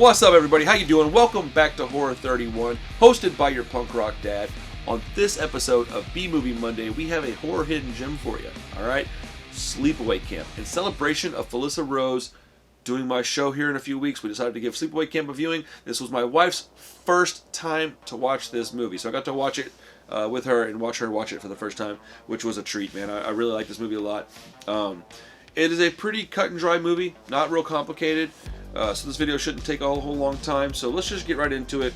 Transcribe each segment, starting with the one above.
What's up, everybody? How you doing? Welcome back to Horror 31, hosted by your punk rock dad. On this episode of B-Movie Monday, we have a horror hidden gem for you. All right, Sleepaway Camp. In celebration of Felissa Rose doing my show here in a few weeks, we decided to give Sleepaway Camp a viewing. This was my wife's first time to watch this movie, so I got to watch it with her and watch her watch it for the first time, which was a treat, man. I really like this movie a lot. It is a pretty cut and dry movie, not real complicated. So this video shouldn't take a whole long time, so let's just get right into it.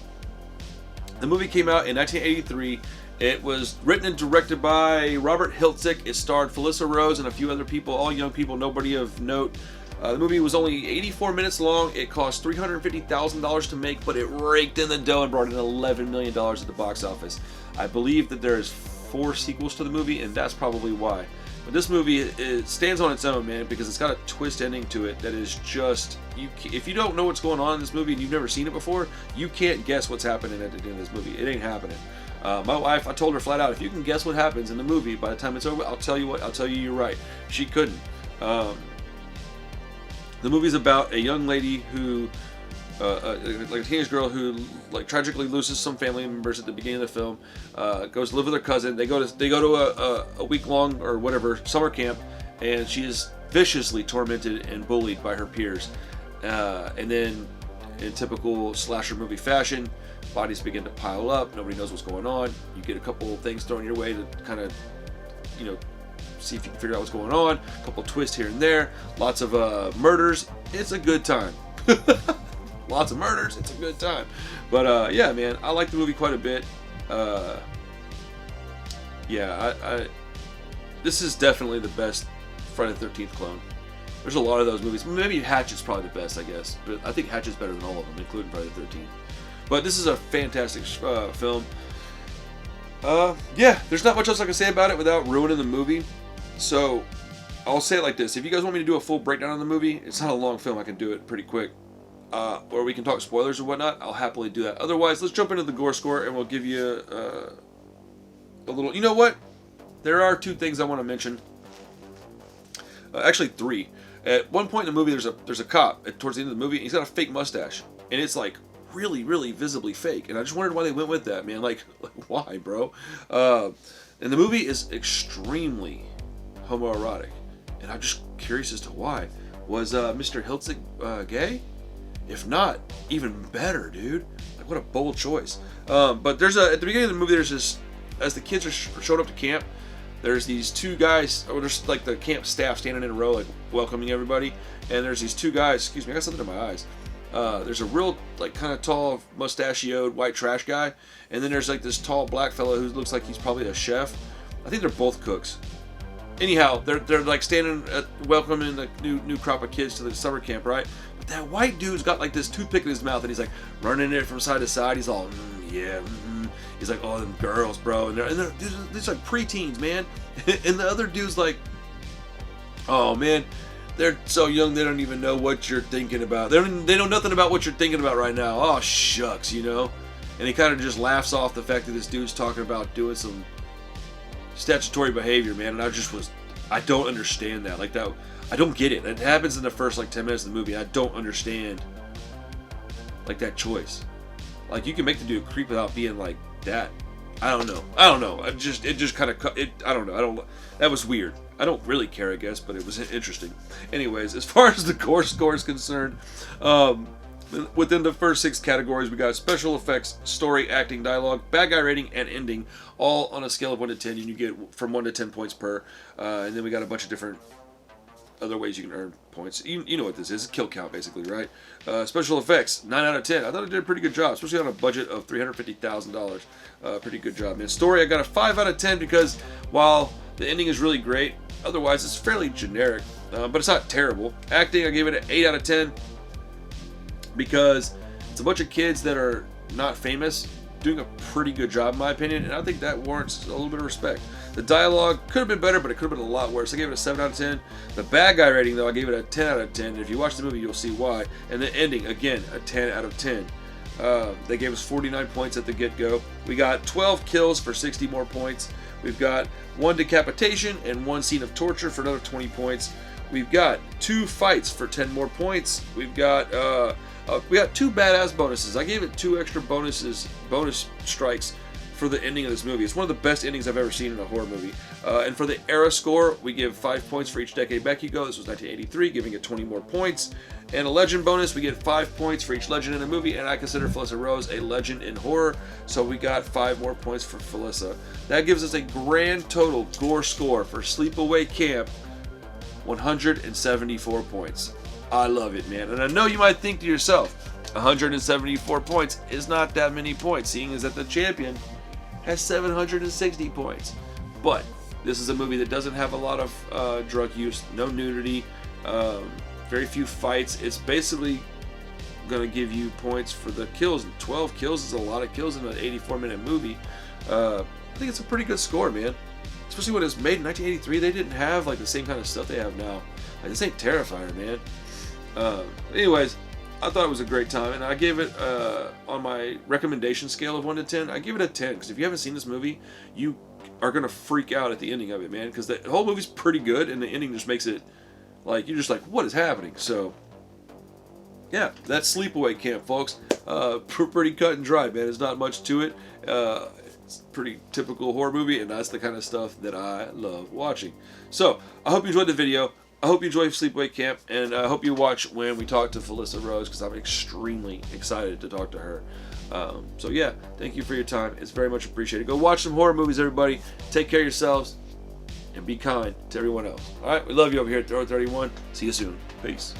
The movie came out in 1983. It was written and directed by Robert Hiltzik. It starred Felissa Rose and a few other people, all young people, nobody of note. The movie was only 84 minutes long. It cost $350,000 to make, but it raked in the dough and brought in $11 million at the box office. I believe that there's 4 sequels to the movie, and that's probably why. But this movie, it stands on its own, man, because it's got a twist ending to it that is just... if you don't know what's going on in this movie and you've never seen it before, you can't guess what's happening at the end of this movie. It ain't happening. My wife, I told her flat out, if you can guess what happens in the movie by the time it's over, I'll tell you you're right. She couldn't. The movie's about a young lady who... like a teenage girl who tragically loses some family members at the beginning of the film, goes to live with her cousin. They go to a week-long or whatever summer camp, and she is viciously tormented and bullied by her peers. And then, in typical slasher movie fashion, bodies begin to pile up. Nobody knows what's going on. You get a couple of things thrown your way to kind of, see if you can figure out what's going on. A couple twists here and there. Lots of murders. It's a good time. Lots of murders. It's a good time. But yeah, man, I like the movie quite a bit. This is definitely the best Friday the 13th clone. There's a lot of those movies. Maybe Hatchet's probably the best, I guess. But I think Hatchet's better than all of them, including Friday the 13th. But this is a fantastic film. Yeah, there's not much else I can say about it without ruining the movie. So I'll say it like this: if you guys want me to do a full breakdown on the movie, it's not a long film. I can do it pretty quick. Or we can talk spoilers or whatnot. I'll happily do that. Otherwise, let's jump into the gore score and we'll give you a little... You know what? There are 2 things I want to mention. Actually, 3. At one point in the movie, there's a cop towards the end of the movie, and he's got a fake mustache. And it's like really, really visibly fake. And I just wondered why they went with that, man. Like why, bro? And the movie is extremely homoerotic. And I'm just curious as to why. Was Mr. Hiltzik gay? If not, even better, dude. Like, what a bold choice. But there's at the beginning of the movie, there's this, as the kids are showed up to camp, there's these 2 guys, or there's like the camp staff standing in a row, like welcoming everybody. And there's these 2 guys, excuse me, I got something in my eyes. There's a real, like, kind of tall, mustachioed, white trash guy. And then there's like this tall black fellow who looks like he's probably a chef. I think they're both cooks. Anyhow, they're like standing welcoming the new crop of kids to the summer camp, right? But that white dude's got like this toothpick in his mouth, and he's like running it from side to side. He's all, yeah. He's like, oh, them girls, bro. And they're these like preteens, man. And the other dude's like, oh man, they're so young they don't even know what you're thinking about. They know nothing about what you're thinking about right now. Oh shucks, And he kind of just laughs off the fact that this dude's talking about doing some statutory behavior, man, and I don't understand that. Like that, I don't get it. It happens in the first like 10 minutes of the movie. I don't understand like that choice. Like, you can make the dude creep without being like that. I don't know. It just kind of I don't know. That was weird. I don't really care, I guess, but it was interesting. Anyways, as far as the gore score is concerned, within the first 6 categories, we got special effects, story, acting, dialogue, bad guy rating, and ending, all on a scale of 1 to 10, and you get from 1 to 10 points per. And then we got a bunch of different other ways you can earn points. You know what this is? Kill count, basically, right? Special effects, 9 out of 10. I thought it did a pretty good job, especially on a budget of $350,000. Pretty good job, man. Story, I got a 5 out of 10 because while the ending is really great, otherwise it's fairly generic, but it's not terrible. Acting, I gave it an 8 out of 10. Because it's a bunch of kids that are not famous doing a pretty good job, in my opinion, and I think that warrants a little bit of respect. The dialogue could have been better, but it could have been a lot worse. I gave it a 7 out of 10. The bad guy rating, though, I gave it a 10 out of 10. And if you watch the movie, you'll see why. And the ending, again, a 10 out of 10. They gave us 49 points at the get-go. We got 12 kills for 60 more points. We've got 1 decapitation and 1 scene of torture for another 20 points. We've got 2 fights for 10 more points. We've got We got 2 badass bonuses. I gave it 2 extra bonus strikes for the ending of this movie. It's one of the best endings I've ever seen in a horror movie. And for the era score, we give 5 points for each decade back you go. This was 1983, giving it 20 more points. And a legend bonus, we get 5 points for each legend in a movie, and I consider Felissa Rose a legend in horror, so we got 5 more points for Felissa. That gives us a grand total gore score for Sleepaway Camp, 174 points. I love it, man. And I know you might think to yourself, 174 points is not that many points, seeing as that the champion has 760 points. But this is a movie that doesn't have a lot of drug use, no nudity, very few fights. It's basically going to give you points for the kills. 12 kills is a lot of kills in an 84-minute movie. I think it's a pretty good score, man. Especially when it was made in 1983, they didn't have like the same kind of stuff they have now. Like, this ain't Terrifier, man. Anyways, I thought it was a great time, and I gave it, on my recommendation scale of 1 to 10, I give it a 10, because if you haven't seen this movie, you are going to freak out at the ending of it, man, because the whole movie's pretty good, and the ending just makes it, like, you're just like, what is happening? So, yeah, that's Sleepaway Camp, folks. Pretty cut and dry, man. There's not much to it. It's a pretty typical horror movie, and that's the kind of stuff that I love watching. So, I hope you enjoyed the video. I hope you enjoy Sleepaway Camp, and I hope you watch when we talk to Felissa Rose, because I'm extremely excited to talk to her. So yeah, thank you for your time. It's very much appreciated. Go watch some horror movies, everybody. Take care of yourselves, and be kind to everyone else. All right, we love you over here at Throw 31. See you soon. Peace.